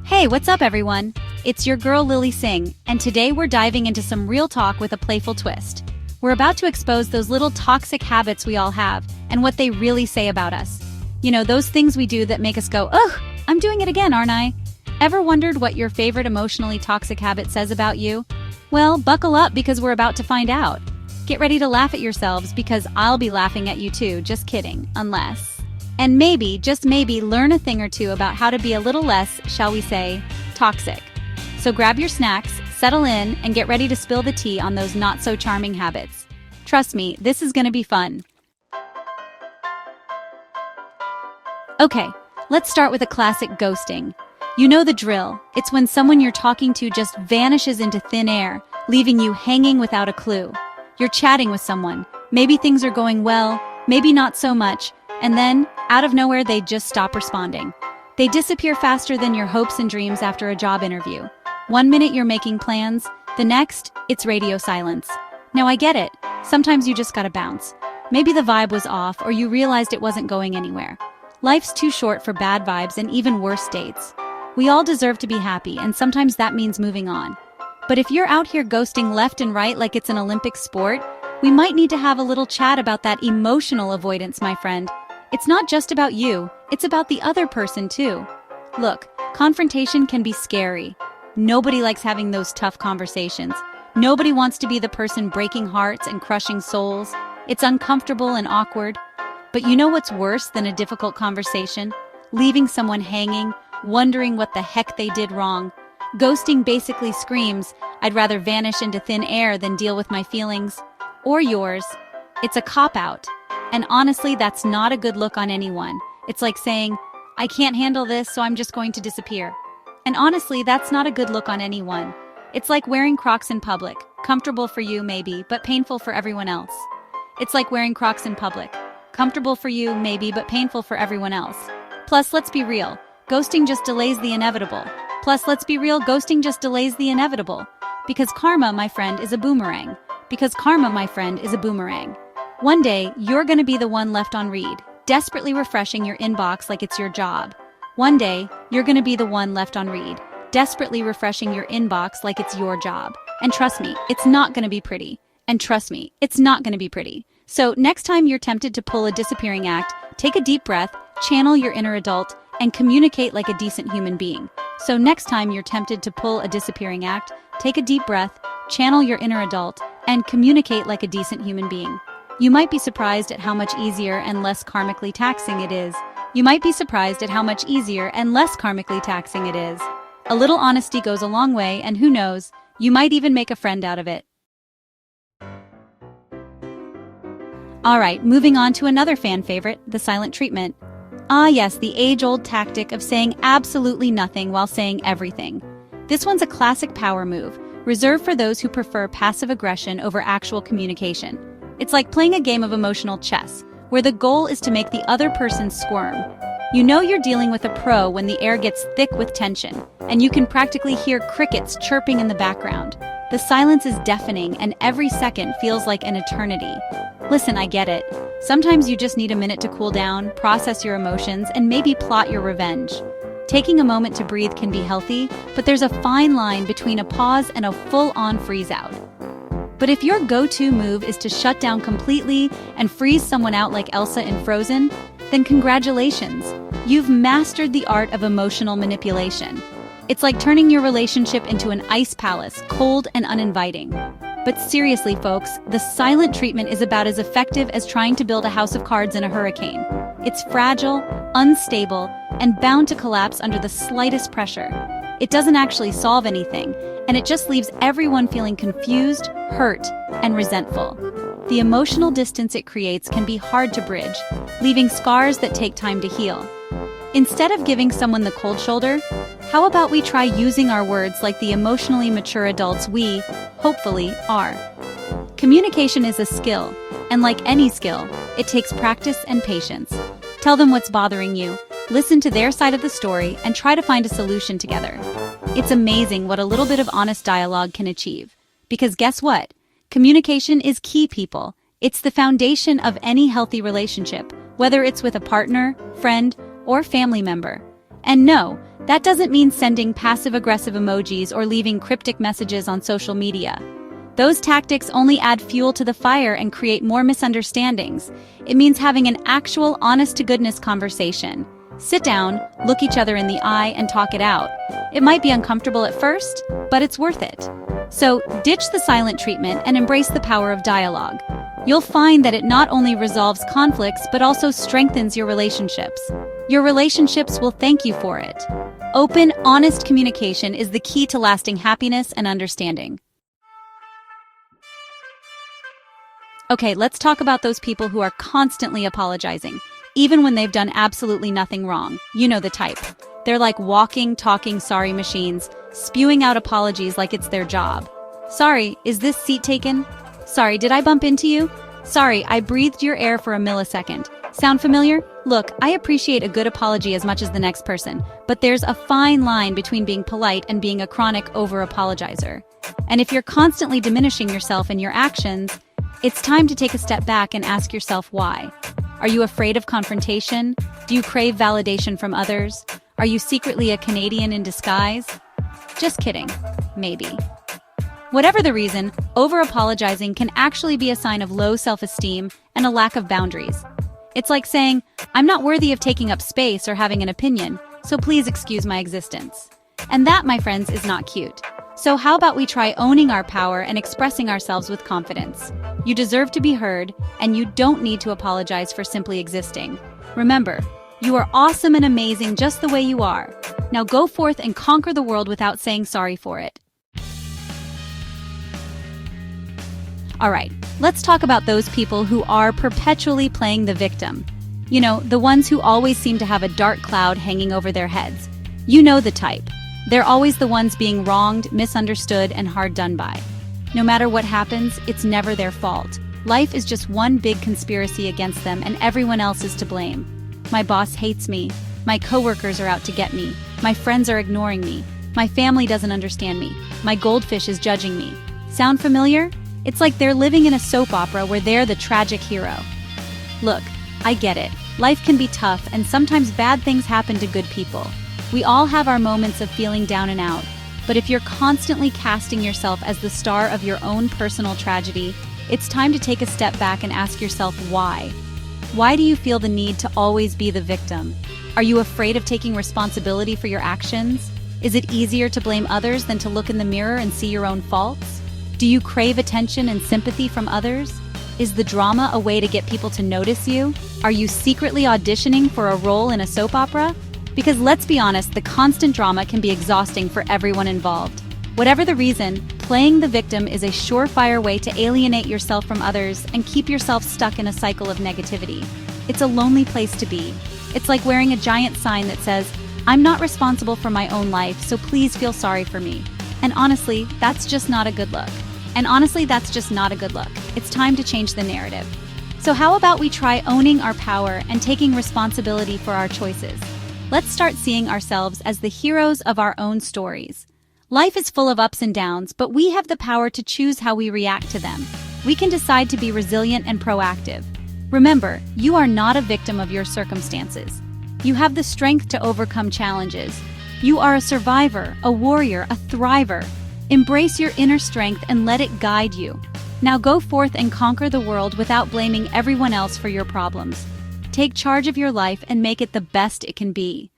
Hey, what's up everyone? It's your girl Lily Singh, and today we're diving into some real talk with a playful twist. We're about to expose those little toxic habits we all have and what they really say about us. You know, those things we do that make us go, ugh, I'm doing it again, aren't I? Ever wondered what your favorite emotionally toxic habit says about you? Well, buckle up because we're about to find out. Get ready to laugh at yourselves because I'll be laughing at you too, just kidding, unless... And maybe, just maybe, learn a thing or two about how to be a little less, shall we say, toxic. So grab your snacks, settle in, and get ready to spill the tea on those not-so-charming habits. Trust me, this is gonna be fun. Okay, let's start with a classic ghosting. You know the drill. It's when someone you're talking to just vanishes into thin air, leaving you hanging without a clue. You're chatting with someone. Maybe things are going well, maybe not so much, and then, out of nowhere, they just stop responding. They disappear faster than your hopes and dreams after a job interview. One minute you're making plans, the next, it's radio silence. Now I get it. Sometimes you just gotta bounce. Maybe the vibe was off or you realized it wasn't going anywhere. Life's too short for bad vibes and even worse dates. We all deserve to be happy, and sometimes that means moving on. But if you're out here ghosting left and right like it's an Olympic sport, we might need to have a little chat about that emotional avoidance, my friend. It's not just about you, it's about the other person too. Look, confrontation can be scary. Nobody likes having those tough conversations. Nobody wants to be the person breaking hearts and crushing souls. It's uncomfortable and awkward. But you know what's worse than a difficult conversation? Leaving someone hanging, wondering what the heck they did wrong. Ghosting basically screams, I'd rather vanish into thin air than deal with my feelings. Or yours. It's a cop-out. And honestly, that's not a good look on anyone. It's like saying, I can't handle this, so I'm just going to disappear. And honestly, that's not a good look on anyone. It's like wearing Crocs in public. Comfortable for you, maybe, but painful for everyone else. It's like wearing Crocs in public. Comfortable for you, maybe, but painful for everyone else. Plus, let's be real. Ghosting just delays the inevitable. Because karma, my friend, is a boomerang. One day, you're gonna be the one left on read, desperately refreshing your inbox like it's your job. And trust me, it's not gonna be pretty. So next time you're tempted to pull a disappearing act, take a deep breath, channel your inner adult, and communicate like a decent human being. You might be surprised at how much easier and less karmically taxing it is. A little honesty goes a long way, and who knows, you might even make a friend out of it. Alright, moving on to another fan favorite, the silent treatment. Ah yes, the age-old tactic of saying absolutely nothing while saying everything. This one's a classic power move, reserved for those who prefer passive aggression over actual communication. It's like playing a game of emotional chess, where the goal is to make the other person squirm. You know you're dealing with a pro when the air gets thick with tension, and you can practically hear crickets chirping in the background. The silence is deafening, and every second feels like an eternity. Listen, I get it. Sometimes you just need a minute to cool down, process your emotions, and maybe plot your revenge. Taking a moment to breathe can be healthy, but there's a fine line between a pause and a full-on freeze-out. But if your go-to move is to shut down completely and freeze someone out like Elsa in Frozen, then congratulations, you've mastered the art of emotional manipulation. It's like turning your relationship into an ice palace, cold and uninviting. But seriously, folks, the silent treatment is about as effective as trying to build a house of cards in a hurricane. It's fragile, unstable, and bound to collapse under the slightest pressure. It doesn't actually solve anything, and it just leaves everyone feeling confused, hurt, and resentful. The emotional distance it creates can be hard to bridge, leaving scars that take time to heal. Instead of giving someone the cold shoulder, how about we try using our words like the emotionally mature adults we, hopefully, are? Communication is a skill, and like any skill, it takes practice and patience. Tell them what's bothering you, listen to their side of the story, and try to find a solution together. It's amazing what a little bit of honest dialogue can achieve. Because guess what? Communication is key, people. It's the foundation of any healthy relationship, whether it's with a partner, friend, or family member. And no, That doesn't mean sending passive-aggressive emojis or leaving cryptic messages on social media. Those tactics only add fuel to the fire and create more misunderstandings. It means having an actual, honest-to-goodness conversation. Sit down, look each other in the eye, and talk it out. It might be uncomfortable at first, but it's worth it. So, ditch the silent treatment and embrace the power of dialogue. You'll find that it not only resolves conflicts, but also strengthens your relationships. Your relationships will thank you for it. Open, honest communication is the key to lasting happiness and understanding. Okay, let's talk about those people who are constantly apologizing, even when they've done absolutely nothing wrong. You know the type. They're like walking, talking sorry machines, spewing out apologies like it's their job. Sorry, is this seat taken? Sorry, did I bump into you? Sorry, I breathed your air for a millisecond. Sound familiar? Look, I appreciate a good apology as much as the next person, but there's a fine line between being polite and being a chronic over-apologizer. And if you're constantly diminishing yourself and your actions, it's time to take a step back and ask yourself why. Are you afraid of confrontation? Do you crave validation from others? Are you secretly a Canadian in disguise? Just kidding. Maybe. Whatever the reason, over-apologizing can actually be a sign of low self-esteem and a lack of boundaries. It's like saying, I'm not worthy of taking up space or having an opinion, so please excuse my existence. And that, my friends, is not cute. So how about we try owning our power and expressing ourselves with confidence? You deserve to be heard, and you don't need to apologize for simply existing. Remember, you are awesome and amazing just the way you are. Now go forth and conquer the world without saying sorry for it. Alright, let's talk about those people who are perpetually playing the victim. You know, the ones who always seem to have a dark cloud hanging over their heads. You know the type. They're always the ones being wronged, misunderstood, and hard done by. No matter what happens, it's never their fault. Life is just one big conspiracy against them, and everyone else is to blame. My boss hates me. My coworkers are out to get me. My friends are ignoring me. My family doesn't understand me. My goldfish is judging me. Sound familiar? It's like they're living in a soap opera where they're the tragic hero. Look, I get it. Life can be tough, and sometimes bad things happen to good people. We all have our moments of feeling down and out, but if you're constantly casting yourself as the star of your own personal tragedy, it's time to take a step back and ask yourself why. Why do you feel the need to always be the victim? Are you afraid of taking responsibility for your actions? Is it easier to blame others than to look in the mirror and see your own faults? Do you crave attention and sympathy from others? Is the drama a way to get people to notice you? Are you secretly auditioning for a role in a soap opera? Because let's be honest, the constant drama can be exhausting for everyone involved. Whatever the reason, playing the victim is a surefire way to alienate yourself from others and keep yourself stuck in a cycle of negativity. It's a lonely place to be. It's like wearing a giant sign that says, I'm not responsible for my own life, so please feel sorry for me. And honestly, that's just not a good look. It's time to change the narrative. So how about we try owning our power and taking responsibility for our choices? Let's start seeing ourselves as the heroes of our own stories. Life is full of ups and downs, but we have the power to choose how we react to them. We can decide to be resilient and proactive. Remember, you are not a victim of your circumstances. You have the strength to overcome challenges. You are a survivor, a warrior, a thriver. Embrace your inner strength and let it guide you. Now go forth and conquer the world without blaming everyone else for your problems. Take charge of your life and make it the best it can be.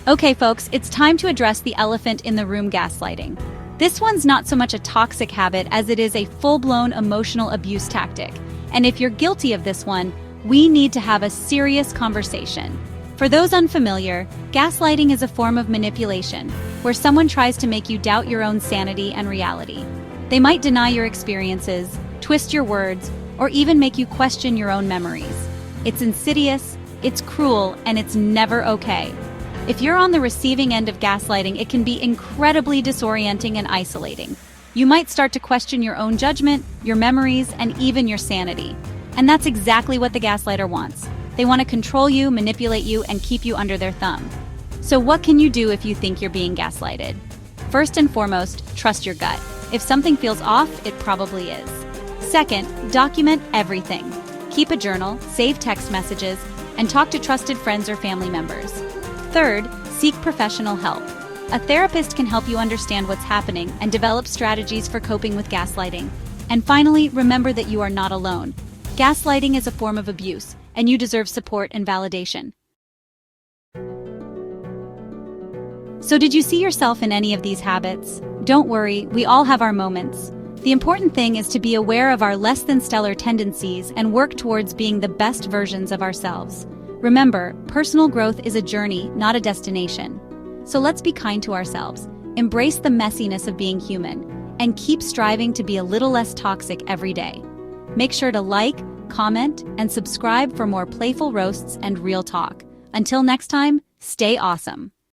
Okay, folks, it's time to address the elephant in the room: gaslighting. This one's not so much a toxic habit as it is a full-blown emotional abuse tactic. And if you're guilty of this one, we need to have a serious conversation. For those unfamiliar, gaslighting is a form of manipulation where someone tries to make you doubt your own sanity and reality. They might deny your experiences, twist your words, or even make you question your own memories. It's insidious, it's cruel, and it's never okay. If you're on the receiving end of gaslighting, it can be incredibly disorienting and isolating. You might start to question your own judgment, your memories, and even your sanity. And that's exactly what the gaslighter wants. They want to control you, manipulate you, and keep you under their thumb. So what can you do if you think you're being gaslighted? First and foremost, trust your gut. If something feels off, it probably is. Second, document everything. Keep a journal, save text messages, and talk to trusted friends or family members. Third, seek professional help. A therapist can help you understand what's happening and develop strategies for coping with gaslighting. And finally, remember that you are not alone. Gaslighting is a form of abuse, and you deserve support and validation. So did you see yourself in any of these habits? Don't worry, we all have our moments. The important thing is to be aware of our less than stellar tendencies and work towards being the best versions of ourselves. Remember, personal growth is a journey, not a destination. So let's be kind to ourselves, embrace the messiness of being human, and keep striving to be a little less toxic every day. Make sure to like, comment, and subscribe for more playful roasts and real talk. Until next time, stay awesome.